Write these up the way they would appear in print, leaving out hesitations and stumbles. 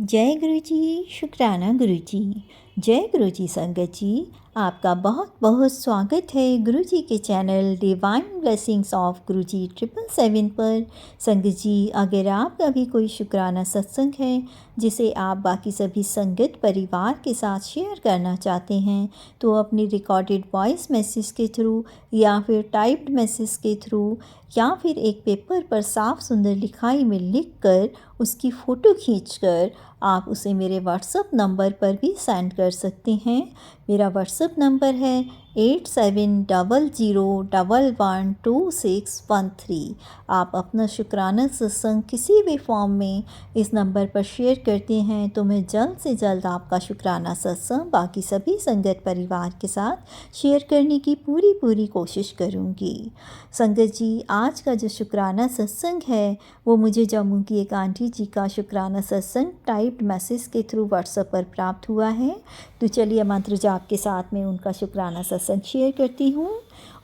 जय गुरु जी। शुक्राना गुरु जी। जय गुरु जी। संगत जी, आपका बहुत बहुत स्वागत है गुरु जी के चैनल डिवाइन ब्लेसिंग्स ऑफ गुरु जी 777 पर। संगत जी, अगर आपका भी कोई शुक्राना सत्संग है जिसे आप बाकी सभी संगत परिवार के साथ शेयर करना चाहते हैं, तो अपनी रिकॉर्डेड वॉइस मैसेज के थ्रू या फिर टाइप्ड मैसेज के थ्रू या फिर एक पेपर पर साफ सुंदर लिखाई में लिख कर उसकी फ़ोटो खींचकर आप उसे मेरे व्हाट्सएप नंबर पर भी सेंड कर सकते हैं। मेरा व्हाट्सएप नंबर है 8700112613। आप अपना शुक्राना सत्संग किसी भी फॉर्म में इस नंबर पर शेयर करते हैं तो मैं जल्द से जल्द आपका शुक्राना सत्संग बाकी सभी संगत परिवार के साथ शेयर करने की पूरी कोशिश करूँगी। संगत जी, आज का जो शुक्राना सत्संग है वो मुझे जम्मू की एक आंटी जी का शुक्राना सत्संग टाइप्ड मैसेज के थ्रू व्हाट्सएप पर प्राप्त हुआ है। तो चलिए मंत्र जाप के साथ में उनका शुक्राना सत्संग शेयर करती हूँ।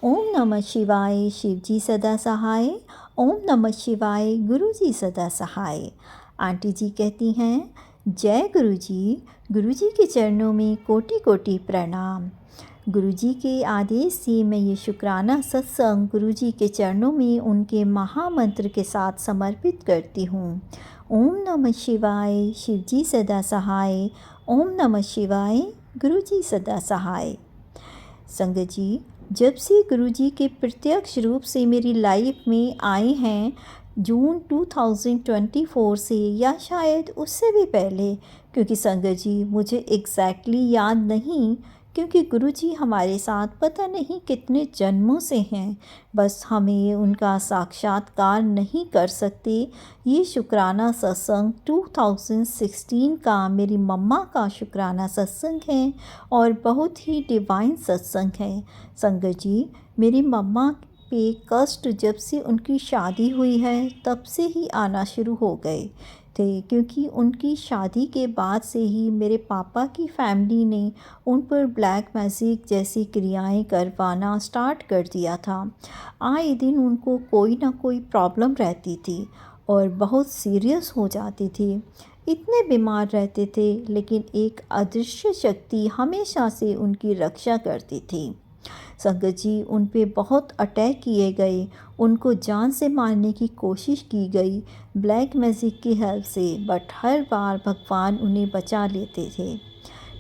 ओम नमः शिवाय, शिव जी सदा सहाय। ओम नमः शिवाय, गुरु जी सदा सहाय। आंटी जी कहती हैं, जय गुरु जी के चरणों में कोटि कोटि प्रणाम। गुरु जी के आदेश से मैं ये शुक्राना सत्संग गुरु जी के चरणों में उनके महामंत्र के साथ समर्पित करती हूँ। ओम नमः शिवाय, शिव जी सदा सहाय। ओम नमः शिवाय, गुरु जी सदा सहाय। संगत जी, जब से गुरु जी के प्रत्यक्ष रूप से मेरी लाइफ में आए हैं, जून 2024 से या शायद उससे भी पहले, क्योंकि संगत जी मुझे एग्जैक्टली याद नहीं, क्योंकि गुरु जी हमारे साथ पता नहीं कितने जन्मों से हैं, बस हमें उनका साक्षात्कार नहीं कर सकते। ये शुक्राना सत्संग 2016 का मेरी मम्मा का शुक्राना सत्संग है और बहुत ही डिवाइन सत्संग है। संगत जी, मेरी मम्मा पे कष्ट जब से उनकी शादी हुई है तब से ही आना शुरू हो गए थे, क्योंकि उनकी शादी के बाद से ही मेरे पापा की फैमिली ने उन पर ब्लैक मैजिक जैसी क्रियाएं करवाना स्टार्ट कर दिया था। आए दिन उनको कोई ना कोई प्रॉब्लम रहती थी और बहुत सीरियस हो जाती थी। इतने बीमार रहते थे, लेकिन एक अदृश्य शक्ति हमेशा से उनकी रक्षा करती थी। संगत जी, उन पे बहुत अटैक किए गए, उनको जान से मारने की कोशिश की गई ब्लैक मैजिक की हेल्प से, बट हर बार भगवान उन्हें बचा लेते थे।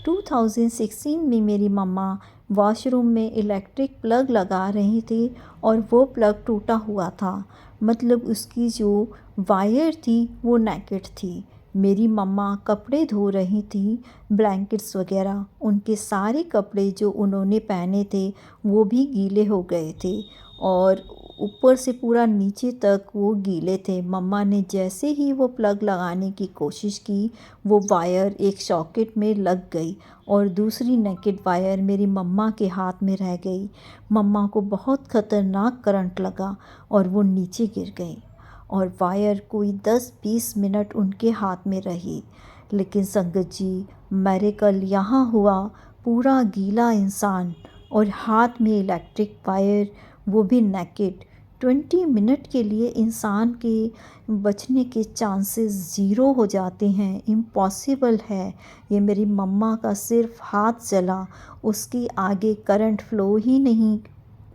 2016 में मेरी मम्मा वॉशरूम में इलेक्ट्रिक प्लग लगा रही थी और वो प्लग टूटा हुआ था, मतलब उसकी जो वायर थी वो नेकेड थी। मेरी मम्मा कपड़े धो रही थी, ब्लैंकेट्स वगैरह, उनके सारे कपड़े जो उन्होंने पहने थे वो भी गीले हो गए थे और ऊपर से पूरा नीचे तक वो गीले थे। मम्मा ने जैसे ही वो प्लग लगाने की कोशिश की, वो वायर एक सॉकेट में लग गई और दूसरी नेकेड वायर मेरी मम्मा के हाथ में रह गई। मम्मा को बहुत ख़तरनाक करंट लगा और वो नीचे गिर गई और वायर कोई 10-20 मिनट उनके हाथ में रही। लेकिन संगत जी, मेरेकल यहाँ हुआ, पूरा गीला इंसान और हाथ में इलेक्ट्रिक वायर, वो भी नेकेड। 20 मिनट के लिए इंसान के बचने के चांसेस ज़ीरो हो जाते हैं, इम्पॉसिबल है। ये मेरी मम्मा का सिर्फ हाथ जला, उसके आगे करंट फ्लो ही नहीं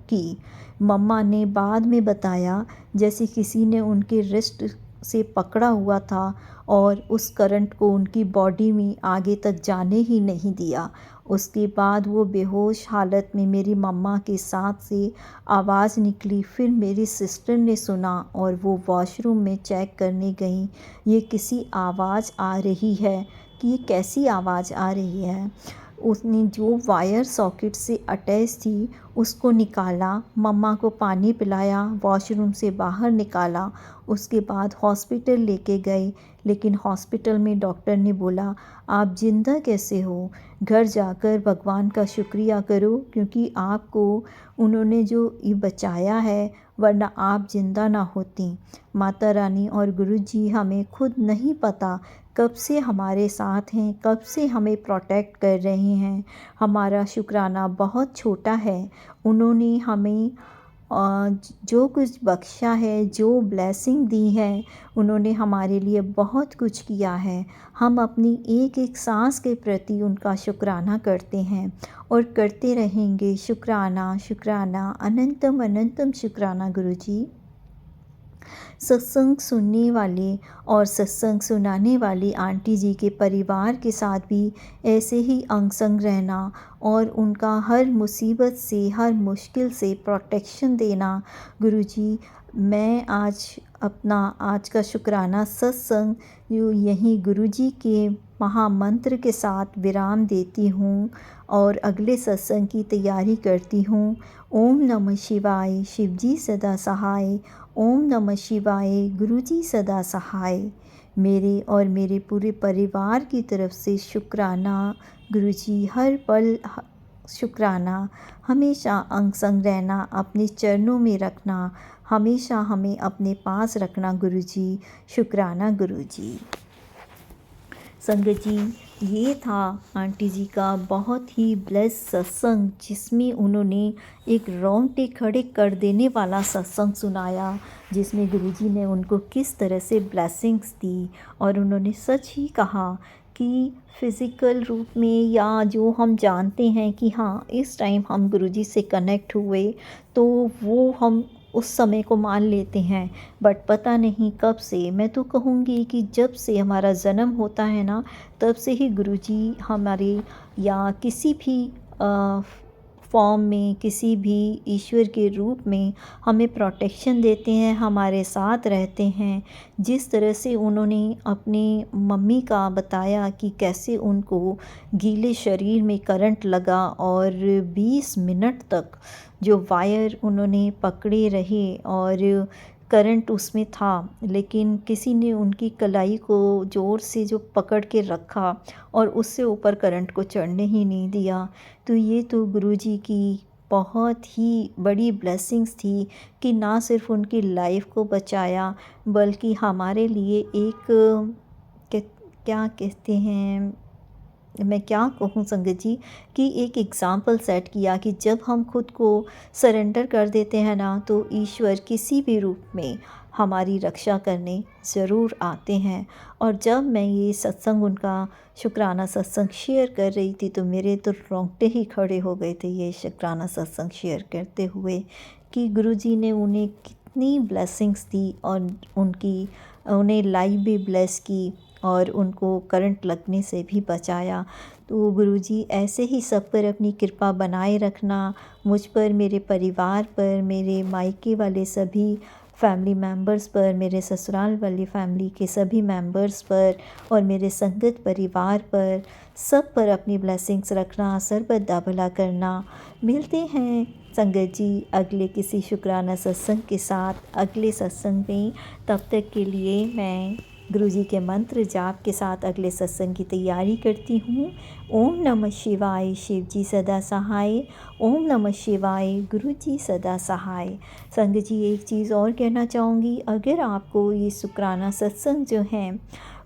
की। मम्मा ने बाद में बताया जैसे किसी ने उनके रिस्ट से पकड़ा हुआ था और उस करंट को उनकी बॉडी में आगे तक जाने ही नहीं दिया। उसके बाद वो बेहोश हालत में मेरी मम्मा के साथ से आवाज़ निकली। फिर मेरी सिस्टर ने सुना और वो वॉशरूम में चेक करने गई, ये किसी आवाज़ आ रही है कि ये कैसी आवाज़ आ रही है। उसने जो वायर सॉकेट से अटैच थी उसको निकाला, मम्मा को पानी पिलाया, वॉशरूम से बाहर निकाला, उसके बाद हॉस्पिटल लेके गए। लेकिन हॉस्पिटल में डॉक्टर ने बोला, आप ज़िंदा कैसे हो? घर जाकर भगवान का शुक्रिया करो, क्योंकि आपको उन्होंने जो ये बचाया है, वरना आप ज़िंदा ना होती। माता रानी और गुरु जी हमें खुद नहीं पता कब से हमारे साथ हैं, कब से हमें प्रोटेक्ट कर रहे हैं। हमारा शुक्राना बहुत छोटा है। उन्होंने हमें जो कुछ बख्शा है, जो ब्लेसिंग दी है, उन्होंने हमारे लिए बहुत कुछ किया है। हम अपनी एक एक सांस के प्रति उनका शुक्राना करते हैं और करते रहेंगे। शुक्राना, शुक्राना, अनंतम अनंतम शुक्राना गुरुजी। सत्संग सुनने वाले और सत्संग सुनाने वाली आंटी जी के परिवार के साथ भी ऐसे ही अंग संग रहना और उनका हर मुसीबत से, हर मुश्किल से प्रोटेक्शन देना। गुरुजी, मैं आज का शुक्राना सत्संग यहीं गुरुजी के महामंत्र के साथ विराम देती हूँ और अगले सत्संग की तैयारी करती हूँ। ओम नमः शिवाय, शिवजी सदा सहाय। ओम नमः शिवाय, गुरुजी सदा सहाय। मेरे और मेरे पूरे परिवार की तरफ से शुक्राना गुरुजी, हर पल शुक्राना। हमेशा अंग संग रहना, अपने चरणों में रखना, हमेशा हमें अपने पास रखना गुरुजी। शुक्राना गुरुजी। संगत जी, ये था आंटी जी का बहुत ही ब्लेस सत्संग, जिसमें उन्होंने एक रोंगटे खड़े कर देने वाला सत्संग सुनाया, जिसमें गुरुजी ने उनको किस तरह से ब्लेसिंग्स दी। और उन्होंने सच ही कहा कि फ़िज़िकल रूप में, या जो हम जानते हैं कि हाँ इस टाइम हम गुरुजी से कनेक्ट हुए, तो वो हम उस समय को मान लेते हैं, बट पता नहीं कब से। मैं तो कहूँगी कि जब से हमारा जन्म होता है ना, तब से ही गुरुजी हमारे, या किसी भी फॉर्म में, किसी भी ईश्वर के रूप में हमें प्रोटेक्शन देते हैं, हमारे साथ रहते हैं। जिस तरह से उन्होंने अपनी मम्मी का बताया कि कैसे उनको गीले शरीर में करंट लगा और 20 मिनट तक जो वायर उन्होंने पकड़े रहे और करंट उसमें था, लेकिन किसी ने उनकी कलाई को ज़ोर से जो पकड़ के रखा और उससे ऊपर करंट को चढ़ने ही नहीं दिया। तो ये तो गुरुजी की बहुत ही बड़ी ब्लेसिंग्स थी कि ना सिर्फ उनकी लाइफ को बचाया, बल्कि हमारे लिए एक क्या कहते हैं, मैं क्या कहूँ संगत जी, कि एक एग्ज़ाम्पल सेट किया कि जब हम खुद को सरेंडर कर देते हैं ना, तो ईश्वर किसी भी रूप में हमारी रक्षा करने ज़रूर आते हैं। और जब मैं ये सत्संग, उनका शुक्राना सत्संग शेयर कर रही थी, तो मेरे तो रोंगटे ही खड़े हो गए थे ये शुक्राना सत्संग शेयर करते हुए, कि गुरुजी ने उन्हें कितनी ब्लेसिंग्स दी और उन्हें लाइफ भी ब्लेस की और उनको करंट लगने से भी बचाया। तो गुरुजी ऐसे ही सब पर अपनी कृपा बनाए रखना, मुझ पर, मेरे परिवार पर, मेरे मायके वाले सभी फैमिली मेम्बर्स पर, मेरे ससुराल वाली फैमिली के सभी मेम्बर्स पर और मेरे संगत परिवार पर, सब पर अपनी ब्लेसिंग्स रखना, सर्वदा भला करना। मिलते हैं संगत जी अगले किसी शुक्राना सत्संग के साथ, अगले सत्संग में। तब तक के लिए मैं गुरुजी के मंत्र जाप के साथ अगले सत्संग की तैयारी करती हूँ। ओम नमः शिवाय, शिवजी सदा सहाय। ओम नमः शिवाय, गुरुजी सदा सहाय। संगत जी, एक चीज़ और कहना चाहूँगी, अगर आपको ये शुक्राना सत्संग जो हैं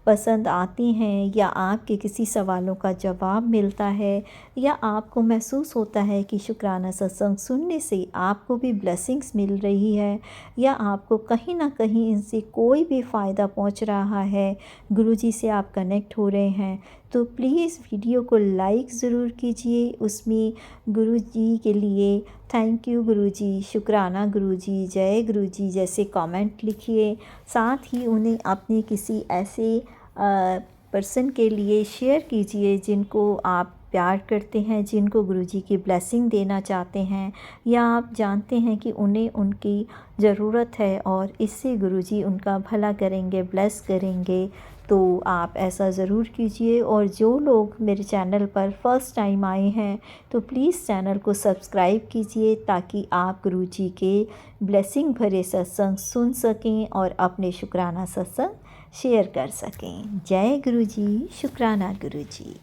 पसंद आते हैं, या आपके किसी सवालों का जवाब मिलता है, या आपको महसूस होता है कि शुक्राना सत्संग सुनने से आपको भी ब्लेसिंग्स मिल रही है, या आपको कहीं ना कहीं इनसे कोई भी फ़ायदा पहुंच रहा है, गुरुजी से आप कनेक्ट हो रहे हैं, तो प्लीज़ वीडियो को लाइक ज़रूर कीजिए। उसमें गुरुजी के लिए थैंक यू गुरुजी, शुक्राना गुरुजी, जय गुरुजी जैसे कमेंट लिखिए। साथ ही उन्हें अपने किसी ऐसे पर्सन के लिए शेयर कीजिए जिनको आप प्यार करते हैं, जिनको गुरुजी की ब्लेसिंग देना चाहते हैं, या आप जानते हैं कि उन्हें उनकी ज़रूरत है और इससे गुरुजी उनका भला करेंगे, ब्लेस करेंगे। तो आप ऐसा ज़रूर कीजिए। और जो लोग मेरे चैनल पर फर्स्ट टाइम आए हैं, तो प्लीज़ चैनल को सब्सक्राइब कीजिए, ताकि आप गुरुजी के ब्लेसिंग भरे सत्संग सुन सकें और अपने शुक्राना सत्संग शेयर कर सकें। जय गुरुजी, शुक्राना गुरुजी।